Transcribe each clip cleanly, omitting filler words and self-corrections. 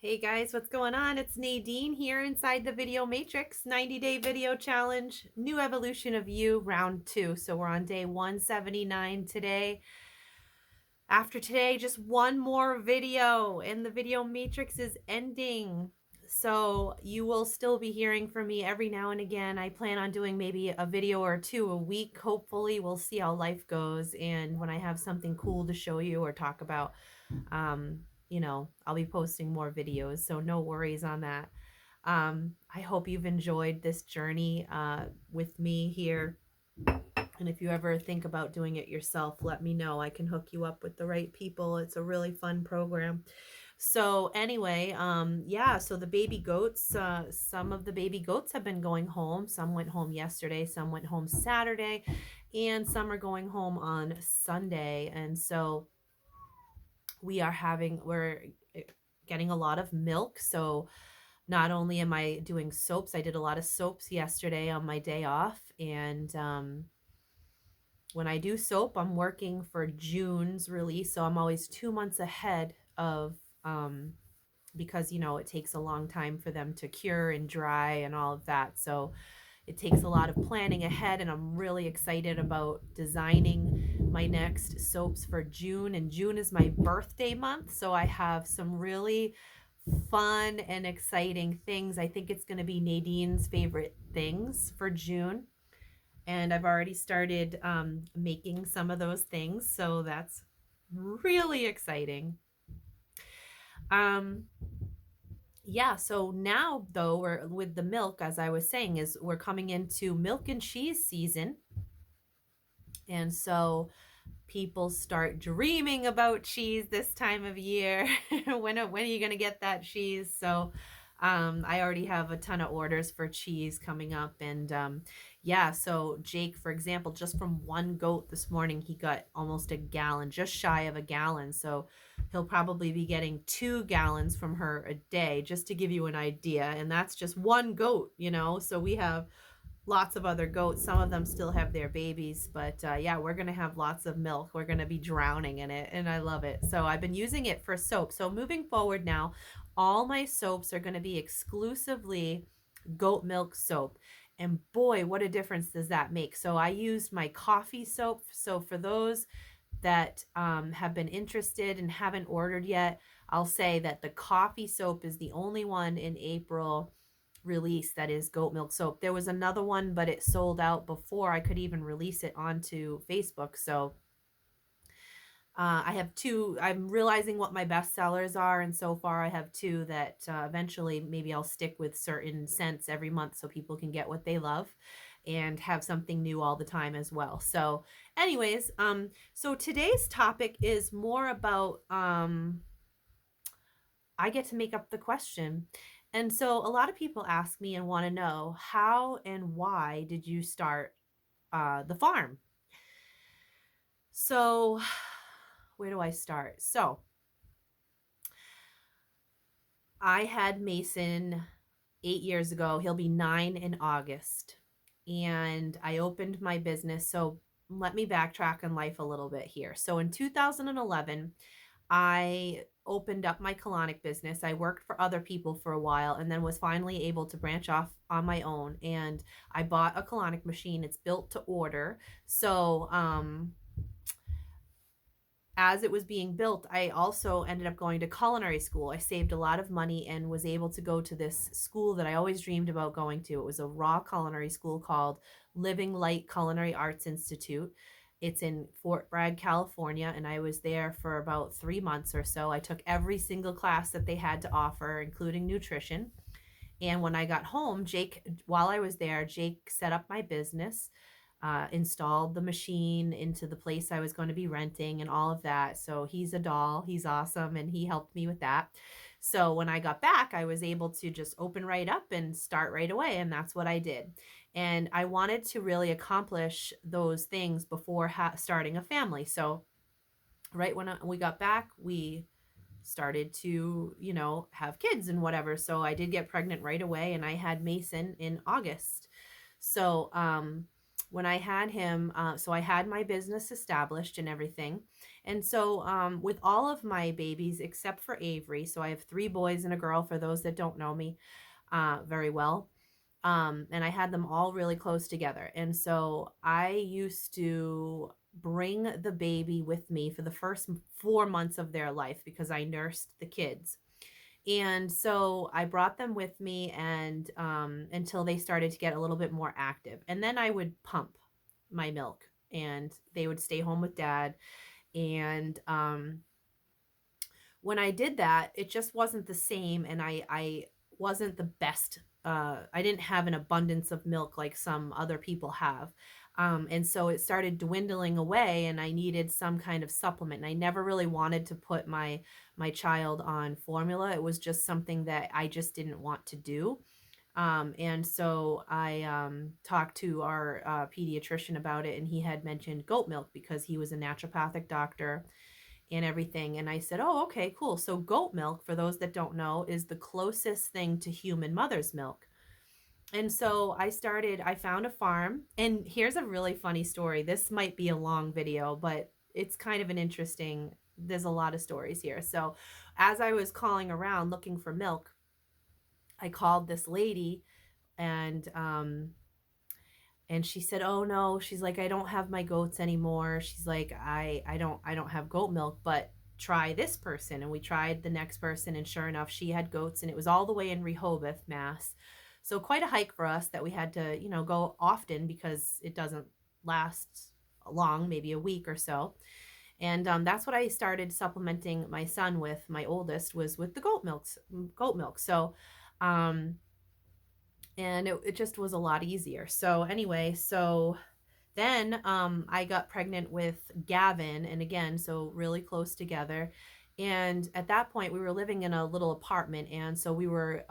Hey guys, what's going on? It's Nadine here inside the Video Matrix 90-day video challenge, new evolution of you, round 2. So we're on day 179 today. After today, just one more video and the Video Matrix is ending. So you will still be hearing from me every now and again. I plan on doing maybe a video or two a week. Hopefully, we'll see how life goes and when I have something cool to show you or talk about. I'll be posting more videos, so no worries on that. I hope you've enjoyed this journey with me here. And if you ever think about doing it yourself, let me know. I can hook you up with the right people. It's a really fun program. So anyway, so the baby goats, some of the baby goats have been going home. Some went home yesterday, some went home Saturday, and some are going home on Sunday. And so we're getting a lot of milk. So not only am I doing soaps, I did a lot of soaps yesterday on my day off. And when I do soap, I'm working for June's release. So I'm always 2 months ahead of, because, it takes a long time for them to cure and dry and all of that. So it takes a lot of planning ahead, and I'm really excited about designing my next soaps for June. And June is my birthday month, so I have some really fun and exciting things. I think it's going to be Nadine's favorite things for June. And I've already started making some of those things, so that's really exciting. Um, yeah, so now though, we're with the milk, as I was saying, is we're coming into milk and cheese season. And so people start dreaming about cheese this time of year. When are you going to get that cheese? So I already have a ton of orders for cheese coming up. And so Jake, for example, just from one goat this morning, he got almost a gallon, just shy of a gallon. So he'll probably be getting 2 gallons from her a day, just to give you an idea. And that's just one goat. So we have lots of other goats. Some of them still have their babies, but we're going to have lots of milk. We're going to be drowning in it, and I love it. So I've been using it for soap. So moving forward now, all my soaps are going to be exclusively goat milk soap. And boy, what a difference does that make? So I used my coffee soap. So for those that have been interested and haven't ordered yet, I'll say that the coffee soap is the only one in April release that is goat milk soap. There was another one, but it sold out before I could even release it onto Facebook. So I have two. I'm realizing what my best sellers are, and so far I have two that eventually maybe I'll stick with certain scents every month so people can get what they love and have something new all the time as well. So anyways, so today's topic is more about I get to make up the question. And so a lot of people ask me and want to know, how and why did you start the farm? So where do I start? So I had Mason 8 years ago. He'll be 9 in August. And I opened my business. So let me backtrack in life a little bit here. So in 2011, I opened up my colonic business. I worked for other people for a while and then was finally able to branch off on my own. And I bought a colonic machine. It's built to order. So, as it was being built, I also ended up going to culinary school. I saved a lot of money and was able to go to this school that I always dreamed about going to. It was a raw culinary school called Living Light Culinary Arts Institute. It's in Fort Bragg, California, and I was there for about 3 months or so. I took every single class that they had to offer, including nutrition. And when I got home, while I was there, Jake set up my business, installed the machine into the place I was going to be renting and all of that. So he's a doll. He's awesome. And he helped me with that. So when I got back, I was able to just open right up and start right away. And that's what I did. And I wanted to really accomplish those things before starting a family. So right when we got back, we started to, have kids and whatever. So I did get pregnant right away, and I had Mason in August. So when I had him, so I had my business established and everything. And so, with all of my babies except for Avery, so I have three boys and a girl for those that don't know me very well. And I had them all really close together. And so I used to bring the baby with me for the first 4 months of their life because I nursed the kids. And so I brought them with me and until they started to get a little bit more active. And then I would pump my milk and they would stay home with dad. And when I did that, it just wasn't the same. And I wasn't the best. I didn't have an abundance of milk like some other people have. And so it started dwindling away and I needed some kind of supplement. And I never really wanted to put my child on formula. It was just something that I just didn't want to do. And so I talked to our pediatrician about it, and he had mentioned goat milk because he was a naturopathic doctor and everything. And I said, oh, okay, cool. So, goat milk, for those that don't know, is the closest thing to human mother's milk. And so I found a farm. And here's a really funny story. This might be a long video, but it's kind of an interesting, there's a lot of stories here. So, as I was calling around looking for milk, I called this lady and she said, "Oh no." She's like, "I don't have my goats anymore." She's like, I don't have goat milk, but try this person." And we tried the next person, and sure enough, she had goats, and it was all the way in Rehoboth, Mass. So quite a hike for us that we had to, go often because it doesn't last long, maybe a week or so. And that's what I started supplementing my son with. My oldest was with the goat milk. So um, and it just was a lot easier. So anyway, so then I got pregnant with Gavin, and again, so really close together. And at that point, we were living in a little apartment, and so we were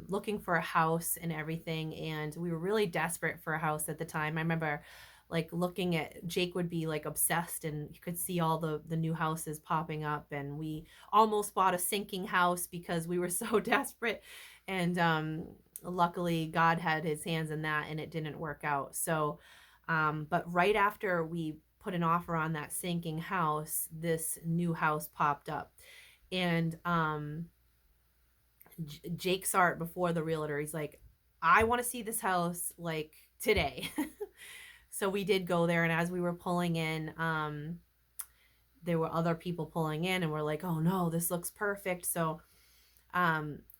looking for a house and everything, and we were really desperate for a house at the time. I remember like looking at Jake would be like obsessed, and you could see all the new houses popping up, and we almost bought a sinking house because we were so desperate. And luckily God had his hands in that and it didn't work out. So but right after we put an offer on that sinking house, this new house popped up. And Jake saw it before the realtor. He's like, I want to see this house like today. So we did go there, and as we were pulling in, there were other people pulling in, and we're like, oh no, this looks perfect. So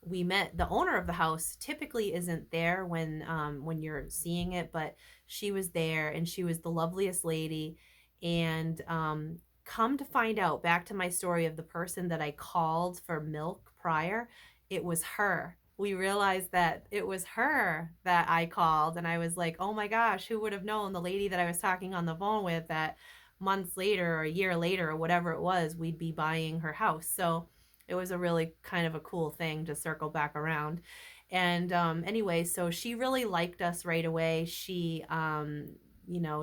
we met the owner of the house. Typically isn't there when you're seeing it, but she was there, and she was the loveliest lady. And come to find out, back to my story of the person that I called for milk prior, it was her. We realized that it was her that I called, and I was like, oh my gosh, who would have known? The lady that I was talking on the phone with, that months later or a year later or whatever it was, we'd be buying her house. So it was a really kind of a cool thing to circle back around. And anyway, so she really liked us right away. She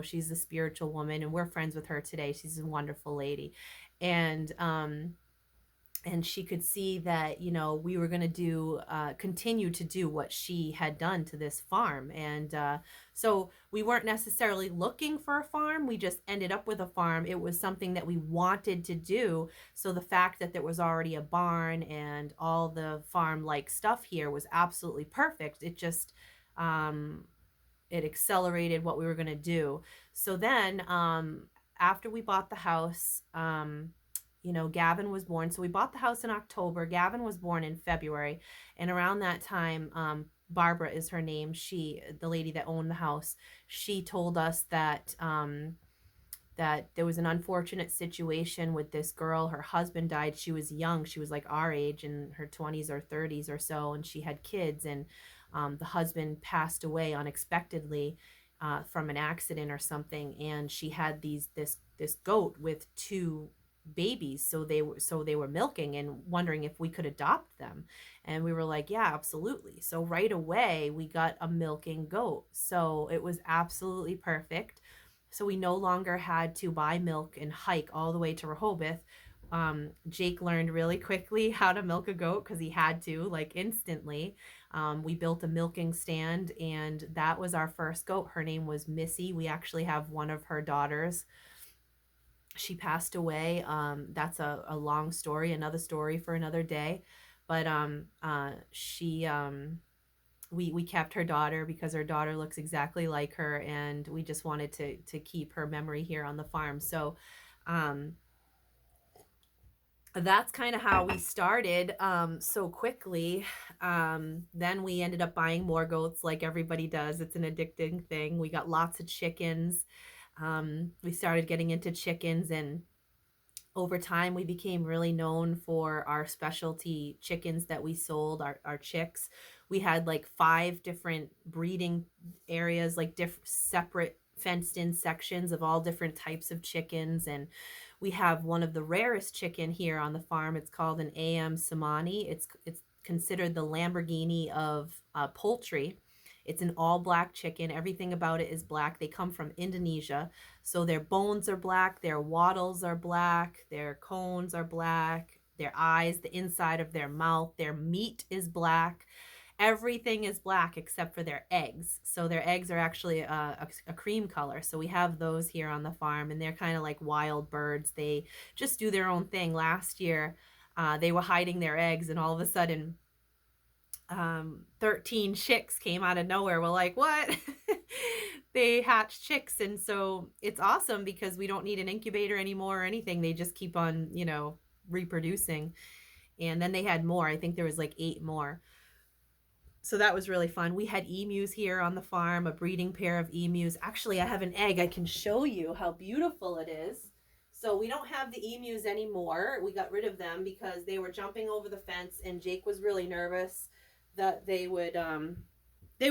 she's a spiritual woman, and we're friends with her today. She's a wonderful lady. And she could see that we were going to continue to do what she had done to this farm. And so we weren't necessarily looking for a farm, we just ended up with a farm. It was something that we wanted to do. So the fact that there was already a barn and all the farm like stuff here was absolutely perfect. It just it accelerated what we were going to do. So then after we bought the house, Gavin was born. So we bought the house in October. Gavin was born in February. And around that time, Barbara is her name. The lady that owned the house, she told us that that there was an unfortunate situation with this girl. Her husband died. She was young. She was like our age, in her 20s or 30s or so, and she had kids. And the husband passed away unexpectedly from an accident or something. And she had this goat with two babies, so they were milking and wondering if we could adopt them. And we were like, yeah, absolutely. So right away we got a milking goat. So it was absolutely perfect. So we no longer had to buy milk and hike all the way to Rehoboth. Jake learned really quickly how to milk a goat because he had to, like, instantly. We built a milking stand, and that was our first goat. Her name was Missy. We actually have one of her daughters. She passed away. That's a long story, another story for another day. But we kept her daughter because her daughter looks exactly like her, and we just wanted to keep her memory here on the farm. So um, that's kind of how we started so quickly. Then we ended up buying more goats like everybody does. It's an addicting thing. We got lots of chickens. We started getting into chickens, and over time we became really known for our specialty chickens that we sold, our chicks. We had like 5 different breeding areas, like different separate fenced in sections of all different types of chickens. And we have one of the rarest chicken here on the farm. It's called an AM Samani. It's considered the Lamborghini of poultry. It's an all black chicken. Everything about it is black. They come from Indonesia. So their bones are black, their wattles are black, their cones are black, their eyes, the inside of their mouth, their meat is black. Everything is black except for their eggs. So their eggs are actually a cream color. So we have those here on the farm, and they're kind of like wild birds. They just do their own thing. Last year, they were hiding their eggs, and all of a sudden, 13 chicks came out of nowhere. We're like, what? They hatch chicks. And so it's awesome because we don't need an incubator anymore or anything. They just keep on, reproducing. And then they had more. I think there was like 8 more. So that was really fun. We had emus here on the farm, a breeding pair of emus. Actually, I have an egg. I can show you how beautiful it is. So we don't have the emus anymore. We got rid of them because they were jumping over the fence, and Jake was really nervous that they were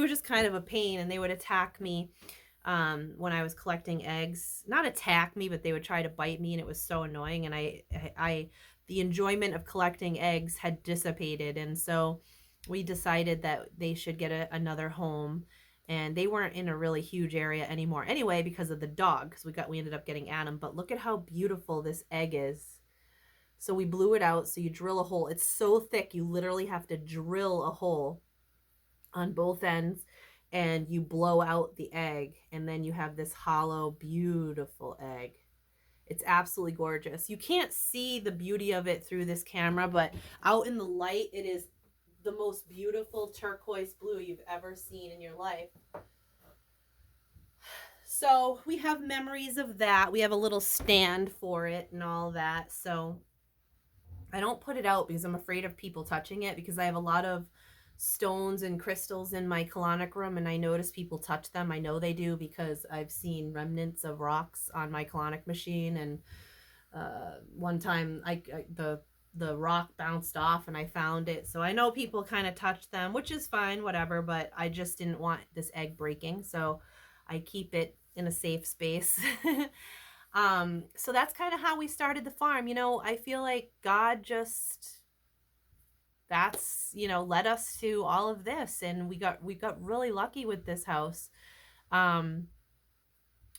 just kind of a pain, and they would attack me when I was collecting eggs. Not attack me, but they would try to bite me, and it was so annoying. And the enjoyment of collecting eggs had dissipated, and so we decided that they should get another home. And they weren't in a really huge area anymore anyway because of the dog, because we ended up getting Adam. But look at how beautiful this egg is. So we blew it out. So you drill a hole. It's so thick, you literally have to drill a hole on both ends, and you blow out the egg, and then you have this hollow, beautiful egg. It's absolutely gorgeous. You can't see the beauty of it through this camera, but out in the light, it is the most beautiful turquoise blue you've ever seen in your life. So we have memories of that. We have a little stand for it and all that. So I don't put it out because I'm afraid of people touching it, because I have a lot of stones and crystals in my colonic room, and I notice people touch them. I know they do because I've seen remnants of rocks on my colonic machine. And one time the rock bounced off and I found it. So I know people kind of touch them, which is fine, whatever, but I just didn't want this egg breaking. So I keep it in a safe space. So that's kind of how we started the farm. I feel like God just, led us to all of this, and we got really lucky with this house. Um,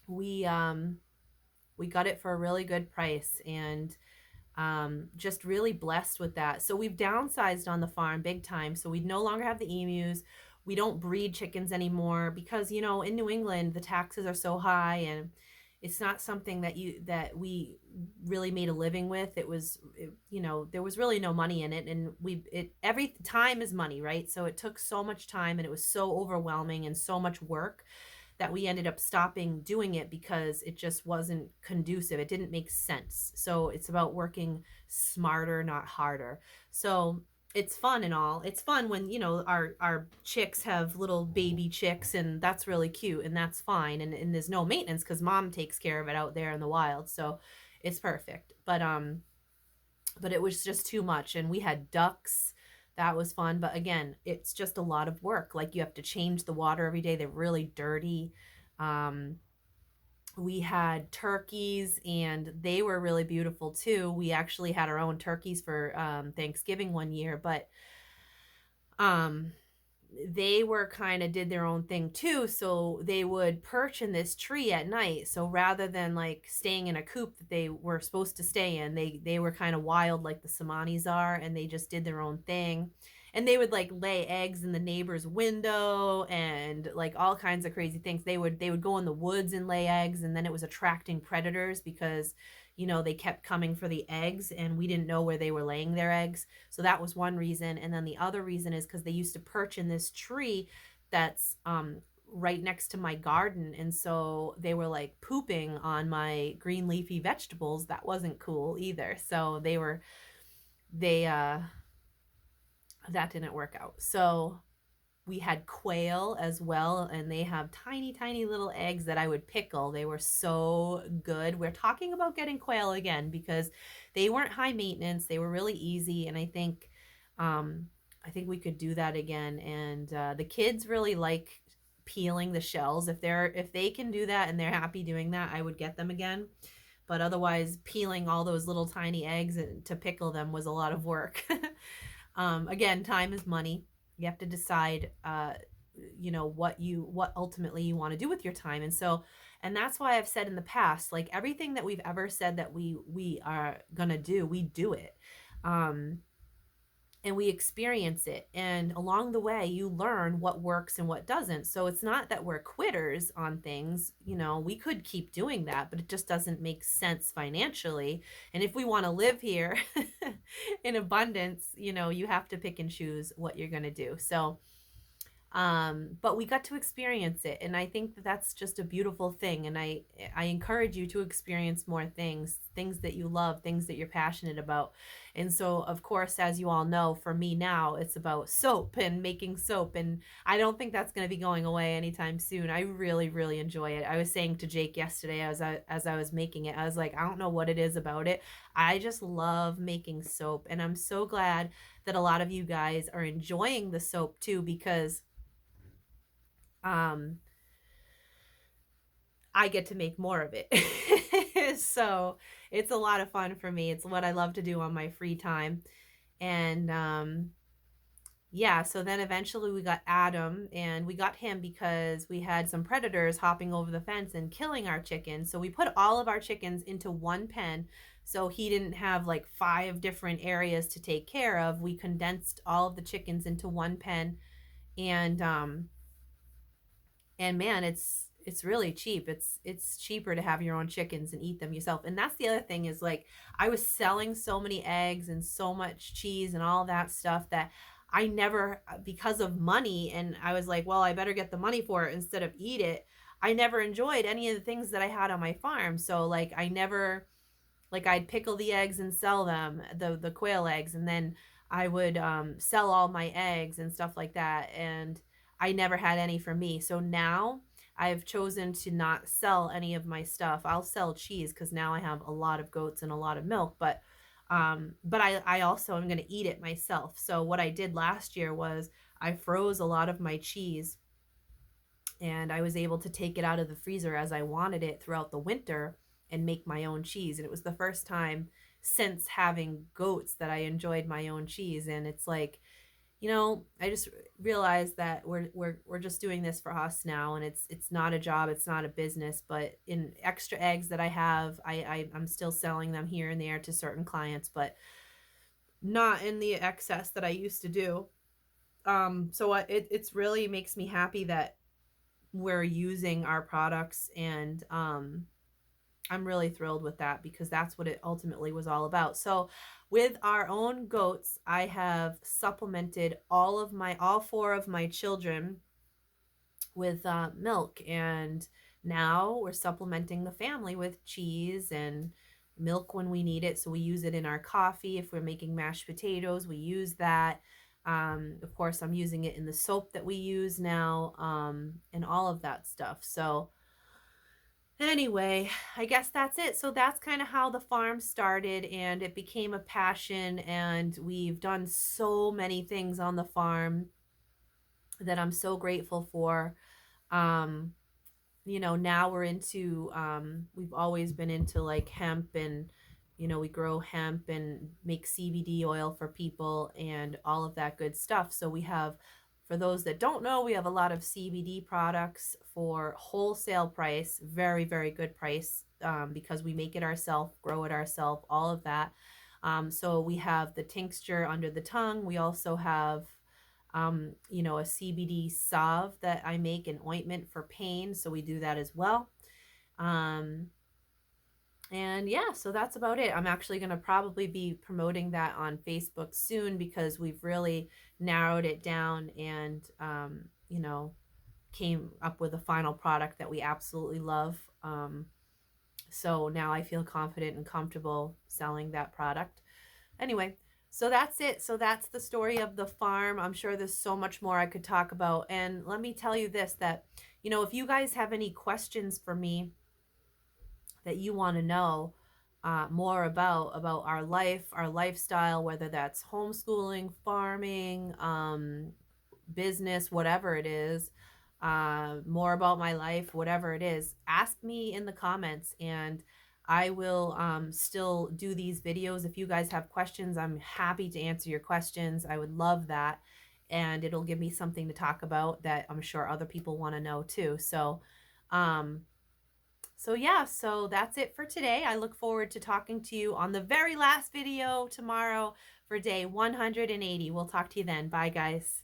we got it for a really good price, and just really blessed with that. So we've downsized on the farm big time. So we no longer have the emus. We don't breed chickens anymore because, in New England, the taxes are so high, and it's not something that we really made a living with. There was really no money in it, and every time is money, right? So it took so much time, and it was so overwhelming and so much work that we ended up stopping doing it because it just wasn't conducive. It didn't make sense. So it's about working smarter, not harder. So it's fun and all. It's fun when, our chicks have little baby chicks, and that's really cute, and that's fine. And there's no maintenance because mom takes care of it out there in the wild. So it's perfect. But it was just too much. And we had ducks. That was fun. But again, it's just a lot of work. Like, you have to change the water every day. They're really dirty. We had turkeys, and they were really beautiful too. We actually had our own turkeys for Thanksgiving one year. But they were kind of did their own thing too. So they would perch in this tree at night. So rather than like staying in a coop that they were supposed to stay in, they were kind of wild like the Somalis are, and they just did their own thing. And they would like lay eggs in the neighbor's window and like all kinds of crazy things. They would go in the woods and lay eggs, and then it was attracting predators because they kept coming for the eggs and we didn't know where they were laying their eggs. So that was one reason. And then the other reason is because they used to perch in this tree that's right next to my garden. And so they were like pooping on my green leafy vegetables. That wasn't cool either. So they, that didn't work out. So we had quail as well, and they have tiny, tiny little eggs that I would pickle. They were so good. We're talking about getting quail again because they weren't high maintenance. They were really easy, and I think we could do that again. And the kids really like peeling the shells. If they can do that and they're happy doing that, I would get them again. But otherwise, peeling all those little tiny eggs to pickle them was a lot of work. Again, time is money. You have to decide what ultimately you want to do with your time. And that's why I've said in the past, like everything that we've ever said that we are gonna do, we do it. And we experience it, and along the way you learn what works and what doesn't. So it's not that we're quitters on things. We could keep doing that, but it just doesn't make sense financially. And if we want to live here in abundance, you have to pick and choose what you're going to do. So but we got to experience it, and I think that that's just a beautiful thing. And I encourage you to experience more things that you love, things that you're passionate about. And so of course, as you all know, for me now it's about soap and making soap, and I don't think that's going to be going away anytime soon. I really, really enjoy it. I was saying to Jake yesterday as I was making it, I was like, I don't know what it is about it, I just love making soap. And I'm so glad that a lot of you guys are enjoying the soap too, because um I get to make more of it. So it's a lot of fun for me. It's what I love to do on my free time. And yeah, so then eventually we got Adam, and we got him because we had some predators hopping over the fence and killing our chickens. So we put all of our chickens into one pen. So he didn't have like 5 different areas to take care of. We condensed all of the chickens into one pen. And man, it's really cheap. It's cheaper to have your own chickens and eat them yourself. And that's the other thing is, like, I was selling so many eggs and so much cheese and all that stuff that I never, because of money, and I was like, well, I better get the money for it instead of eat it. I never enjoyed any of the things that I had on my farm. So like I never, like, I'd pickle the eggs and sell them, the quail eggs, and then I would sell all my eggs and stuff like that. And I never had any for me. So now I've chosen to not sell any of my stuff. I'll sell cheese because now I have a lot of goats and a lot of milk, but I also am going to eat it myself. So what I did last year was I froze a lot of my cheese, and I was able to take it out of the freezer as I wanted it throughout the winter and make my own cheese. And it was the first time since having goats that I enjoyed my own cheese. And it's like, I just realized that we're just doing this for us now, and it's not a job, it's not a business. But in extra eggs that I have, I'm still selling them here and there to certain clients, but not in the excess that I used to do. So it's really makes me happy that we're using our products, and I'm really thrilled with that because that's what it ultimately was all about. So with our own goats, I have supplemented all 4 of my children with milk, and now we're supplementing the family with cheese and milk when we need it. So we use it in our coffee. If we're making mashed potatoes, we use that. Of course, I'm using it in the soap that we use now, and all of that stuff. So anyway, I guess that's it. So that's kind of how the farm started, and it became a passion, and we've done so many things on the farm that I'm so grateful for. Um, now we've always been into like hemp, and we grow hemp and make CBD oil for people and all of that good stuff. So we have, For those that don't know, we have a lot of CBD products for wholesale price, very, very good price, because we make it ourselves, grow it ourselves, all of that. So we have the tincture under the tongue. We also have, a CBD salve that I make an ointment for pain. So we do that as well. Um, and yeah, so that's about it. I'm actually going to probably be promoting that on Facebook soon because we've really narrowed it down and, came up with a final product that we absolutely love. So now I feel confident and comfortable selling that product. Anyway, so that's it. So that's the story of the farm. I'm sure there's so much more I could talk about. And let me tell you this, that, if you guys have any questions for me that you want to know more about our life, our lifestyle, whether that's homeschooling, farming, business, whatever it is, more about my life, whatever it is, ask me in the comments and I will still do these videos. If you guys have questions, I'm happy to answer your questions. I would love that. And it'll give me something to talk about that I'm sure other people want to know too. Um, so yeah, so that's it for today. I look forward to talking to you on the very last video tomorrow for day 180. We'll talk to you then. Bye, guys.